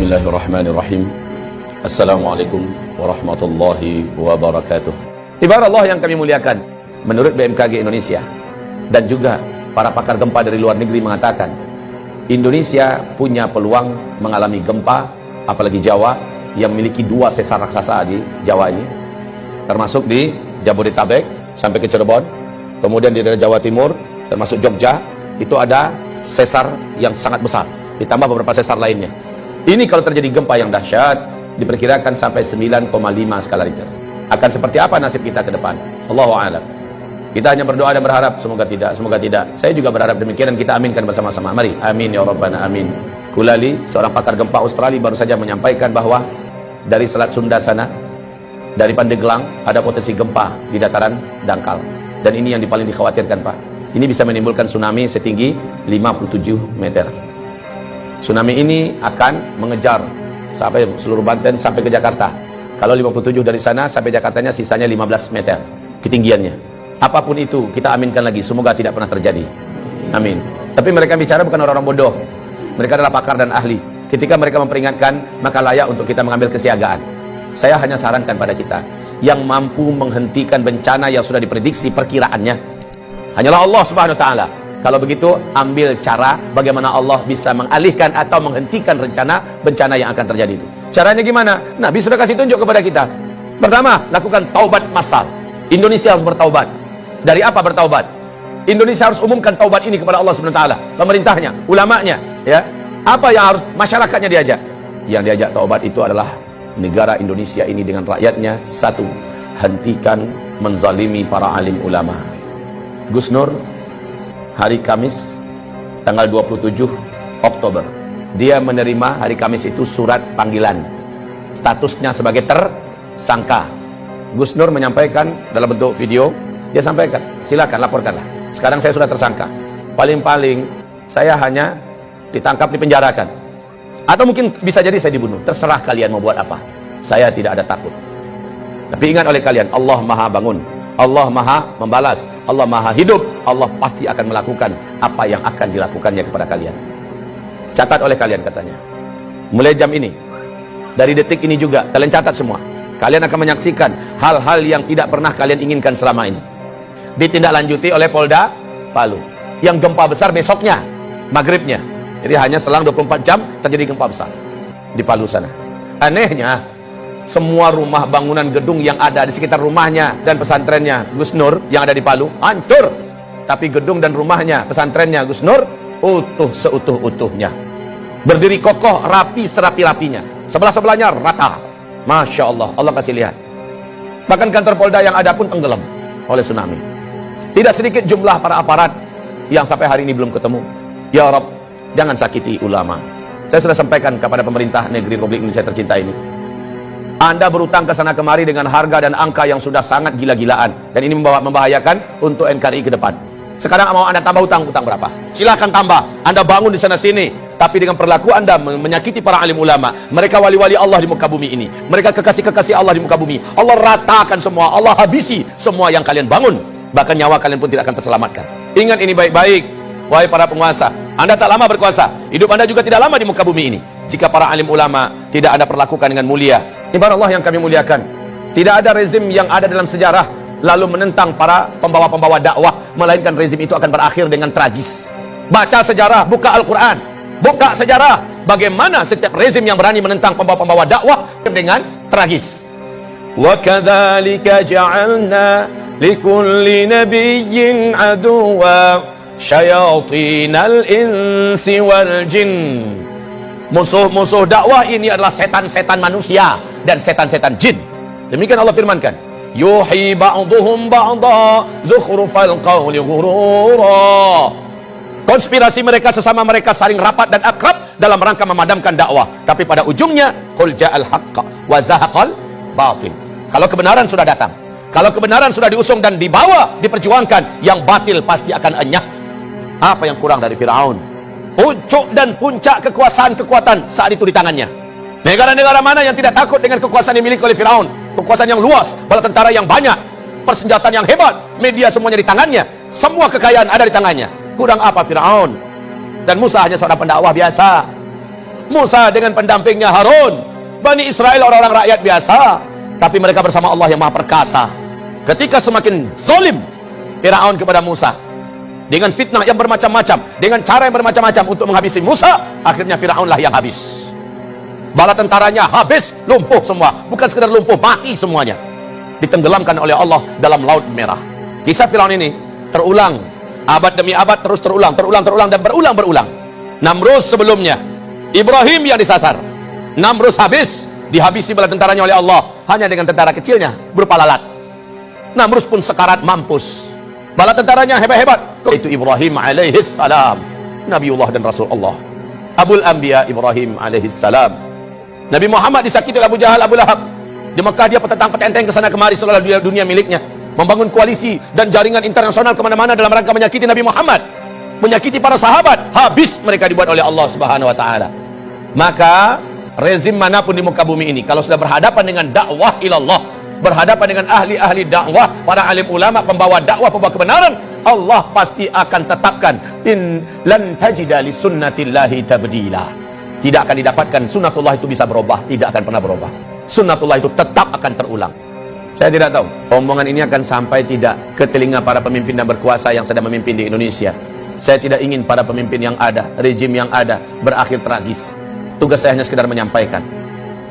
Bismillahirrahmanirrahim. Assalamualaikum warahmatullahi wabarakatuh. Ibarat Allah yang kami muliakan, menurut BMKG Indonesia dan juga para pakar gempa dari luar negeri mengatakan, Indonesia punya peluang mengalami gempa, apalagi Jawa yang memiliki 2 sesar raksasa di Jawa ini, termasuk di Jabodetabek sampai ke Cirebon, kemudian di daerah Jawa Timur termasuk Jogja, itu ada sesar yang sangat besar, ditambah beberapa sesar lainnya. Ini kalau terjadi gempa yang dahsyat, diperkirakan sampai 9,5 skala Richter. Akan seperti apa nasib kita ke depan? Allahu a'lam. Kita hanya berdoa dan berharap semoga tidak, semoga tidak. Saya juga berharap demikian dan kita aminkan bersama-sama. Mari, amin ya rabbana amin. Kulali, seorang pakar gempa Australia, baru saja menyampaikan bahwa dari Selat Sunda sana, dari Pandeglang, ada potensi gempa di dataran dangkal. Dan ini yang paling dikhawatirkan, Pak. Ini bisa menimbulkan tsunami setinggi 57 meter. Tsunami ini akan mengejar sampai seluruh Banten sampai ke Jakarta. Kalau 57 dari sana sampai Jakartanya sisanya 15 meter ketinggiannya. Apapun itu kita aminkan lagi, semoga tidak pernah terjadi. Amin. Tapi mereka bicara bukan orang-orang bodoh. Mereka adalah pakar dan ahli. Ketika mereka memperingatkan, maka layak untuk kita mengambil kesiagaan. Saya hanya sarankan pada kita, yang mampu menghentikan bencana yang sudah diprediksi perkiraannya hanyalah Allah Subhanahu wa taala. Kalau begitu, ambil cara bagaimana Allah bisa mengalihkan atau menghentikan rencana bencana yang akan terjadi itu. Caranya gimana? Nabi sudah kasih tunjuk kepada kita. Pertama, lakukan taubat massal. Indonesia harus bertaubat. Dari apa bertaubat? Indonesia harus umumkan taubat ini kepada Allah Subhanahu wa taala, pemerintahnya, ulamanya, ya. Apa yang harus masyarakatnya diajak? Yang diajak taubat itu adalah negara Indonesia ini dengan rakyatnya. Satu, hentikan menzalimi para alim ulama. Gus Nur hari Kamis tanggal 27 Oktober dia menerima hari Kamis itu surat panggilan, statusnya sebagai tersangka. Gus Nur menyampaikan dalam bentuk video, dia sampaikan, silakan laporkanlah, sekarang saya sudah tersangka, paling-paling saya hanya ditangkap, dipenjarakan, atau mungkin bisa jadi saya dibunuh, terserah kalian mau buat apa, saya tidak ada takut. Tapi ingat oleh kalian, Allah maha bangun, Allah maha membalas, Allah maha hidup, Allah pasti akan melakukan apa yang akan dilakukannya kepada kalian. Catat oleh kalian katanya, mulai jam ini, dari detik ini juga, kalian catat semua. Kalian akan menyaksikan hal-hal yang tidak pernah kalian inginkan selama ini. Ditindaklanjuti oleh Polda Palu. Yang gempa besar besoknya, maghribnya. Jadi hanya selang 24 jam terjadi gempa besar di Palu sana. Anehnya, semua rumah bangunan gedung yang ada di sekitar rumahnya dan pesantrennya Gus Nur yang ada di Palu hancur, tapi gedung dan rumahnya, pesantrennya Gus Nur utuh seutuh-utuhnya, berdiri kokoh, rapi serapi-rapinya, sebelah-sebelahnya rata. Masya Allah, Allah kasih lihat. Bahkan kantor Polda yang ada pun tenggelam oleh tsunami. Tidak sedikit jumlah para aparat yang sampai hari ini belum ketemu. Ya Rabb, jangan sakiti ulama. Saya sudah sampaikan kepada pemerintah negeri Republik Indonesia tercinta ini, Anda berutang ke sana kemari dengan harga dan angka yang sudah sangat gila-gilaan, dan ini membahayakan untuk NKRI ke depan. Sekarang mau Anda tambah utang berapa? Silahkan tambah. Anda bangun di sana sini, tapi dengan perilaku Anda menyakiti para alim ulama, mereka wali-wali Allah di muka bumi ini, mereka kekasih-kekasih Allah di muka bumi. Allah ratakan semua, Allah habisi semua yang kalian bangun, bahkan nyawa kalian pun tidak akan terselamatkan. Ingat ini baik-baik, wahai para penguasa. Anda tak lama berkuasa, hidup Anda juga tidak lama di muka bumi ini. Jika para alim ulama tidak Anda perlakukan dengan mulia, ibarat Allah yang kami muliakan, tidak ada rezim yang ada dalam sejarah lalu menentang para pembawa-pembawa dakwah, melainkan rezim itu akan berakhir dengan tragis. Baca sejarah, buka Al-Quran, buka sejarah bagaimana setiap rezim yang berani menentang pembawa-pembawa dakwah dengan tragis. Wa kadzalika ja'alna likulli nabiyyin aduwwa syayatinal insi wal jin. Musuh-musuh dakwah ini adalah setan-setan manusia dan setan-setan jin. Demikian Allah firmankan, yuhi ba'duhum ba'da zukhrufal qawli ghurura. Konspirasi mereka sesama mereka saling rapat dan akrab dalam rangka memadamkan dakwah, tapi pada ujungnya qul ja'al haqqa wa zahaqal batil. Kalau kebenaran sudah datang, kalau kebenaran sudah diusung dan dibawa, diperjuangkan, yang batil pasti akan enyah. Apa yang kurang dari Firaun? Puncuk dan puncak kekuasaan-kekuatan saat itu di tangannya. Negara-negara mana yang tidak takut dengan kekuasaan yang dimiliki oleh Firaun? Kekuasaan yang luas, bala tentara yang banyak, persenjataan yang hebat, media semuanya di tangannya, semua kekayaan ada di tangannya. Kurang apa Firaun? Dan Musa hanya seorang pendakwah biasa. Musa dengan pendampingnya Harun. Bani Israel orang-orang rakyat biasa, tapi mereka bersama Allah yang maha perkasa. Ketika semakin zalim Firaun kepada Musa, dengan fitnah yang bermacam-macam, dengan cara yang bermacam-macam untuk menghabisi Musa, akhirnya Firaunlah yang habis. Bala tentaranya habis, lumpuh semua. Bukan sekedar lumpuh, mati semuanya. Ditenggelamkan oleh Allah dalam Laut Merah. Kisah Firaun ini terulang, abad demi abad, terus terulang dan berulang. Namrus sebelumnya, Ibrahim yang disasar. Namrus habis, dihabisi bala tentaranya oleh Allah, hanya dengan tentara kecilnya, berupa lalat. Namrus pun sekarat mampus. Bala tentaranya hebat-hebat. Itu Ibrahim alaihissalam, Nabiullah dan Rasulullah. Abul Anbiya Ibrahim alaihissalam. Nabi Muhammad disakiti oleh Abu Jahal, Abu Lahab. Di Mekah dia petentang-petenteng ke sana kemari seolah dunia miliknya, membangun koalisi dan jaringan internasional kemana-mana dalam rangka menyakiti Nabi Muhammad, menyakiti para sahabat. Habis mereka dibuat oleh Allah Subhanahu wa taala. Maka rezim manapun di muka bumi ini, kalau sudah berhadapan dengan dakwah ilallah, berhadapan dengan ahli-ahli dakwah, para alim ulama, pembawa dakwah, pembawa kebenaran, Allah pasti akan tetapkan in lan tajida li sunnatillahi tabdila. Tidak akan didapatkan sunnatullah itu bisa berubah, tidak akan pernah berubah. Sunnatullah itu tetap akan terulang. Saya tidak tahu omongan ini akan sampai tidak ke telinga para pemimpin dan berkuasa yang sedang memimpin di Indonesia. Saya tidak ingin para pemimpin yang ada, rejim yang ada berakhir tragis. Tugas saya hanya sekedar menyampaikan.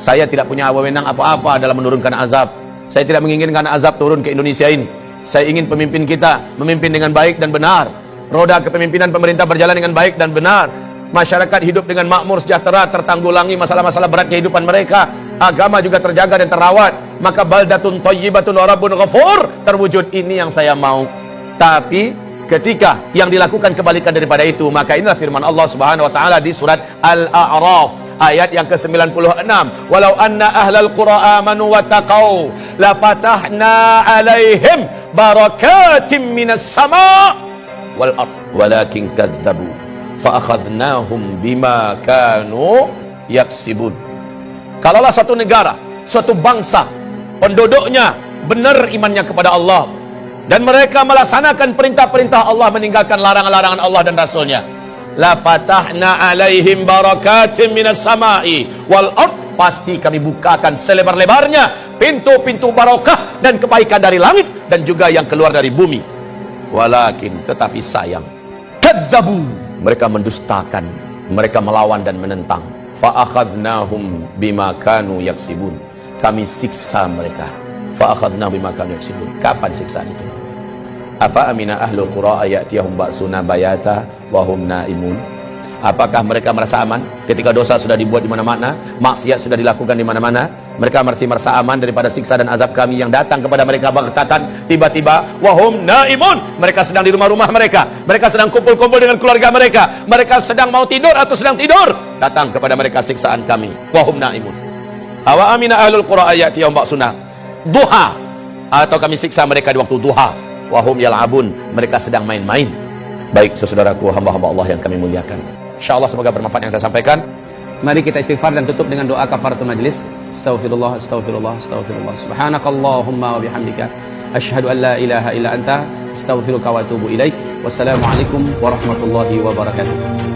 Saya tidak punya wewenang apa-apa dalam menurunkan azab. Saya tidak menginginkan azab turun ke Indonesia ini. Saya ingin pemimpin kita memimpin dengan baik dan benar. Roda kepemimpinan pemerintah berjalan dengan baik dan benar. Masyarakat hidup dengan makmur, sejahtera, tertanggulangi masalah-masalah berat kehidupan mereka. Agama juga terjaga dan terawat. Maka baldatun thayyibatun wa rabbun ghafur terwujud. Ini yang saya mau. Tapi ketika yang dilakukan kebalikan daripada itu, maka inilah firman Allah Subhanahu wa taala di surat Al-A'raf ayat yang ke-96. Walau anna ahlal qura amanu wattaqau la fatahna alaihim barakatim minas sama' wal ard walakin kadzdzabu fa akhadnahum bima kanu yaksibun. Kalaulah suatu negara, suatu bangsa, penduduknya benar imannya kepada Allah dan mereka melaksanakan perintah-perintah Allah, meninggalkan larangan-larangan Allah dan Rasulnya, la fatahna alaihim barakatim minas sama'i wal ard, pasti kami bukakan selebar-lebarnya pintu-pintu barakah dan kebaikan dari langit dan juga yang keluar dari bumi. Walakin, tetapi sayang, kadzabu, mereka mendustakan, mereka melawan dan menentang. Fa akhadnahum bima kanu yaksibun, kami siksa mereka. Fa akhadnahum bima kanu yaksibun. Kapan siksaan itu? Afa amina ahlul qura ayatiyahum ba'suna bayata wa hum naimun. Apakah mereka merasa aman ketika dosa sudah dibuat di mana-mana, maksiat sudah dilakukan di mana-mana? Mereka masih merasa aman daripada siksa dan azab kami yang datang kepada mereka baghtatan, tiba-tiba. Wa hum naimun, mereka sedang di rumah-rumah mereka, mereka sedang kumpul-kumpul dengan keluarga mereka, mereka sedang mau tidur atau sedang tidur, datang kepada mereka siksaan kami. Wa hum naimun. Awa amina ahlul qura ayatiyahum ba'suna duha, atau kami siksa mereka di waktu duha. Wahum yal'abun, mereka sedang main-main. Baik saudaraku, hamba-hamba Allah yang kami muliakan, insyaallah semoga bermanfaat yang saya sampaikan. Mari kita istighfar dan tutup dengan doa kafaratul majlis. Astaghfirullah, astaghfirullah, astaghfirullah. Subhanakallahumma wa bihamdika asyhadu an la ilaha illa anta astaghfiruka wa atubu ilaik. Wassalamualaikum warahmatullahi wabarakatuh.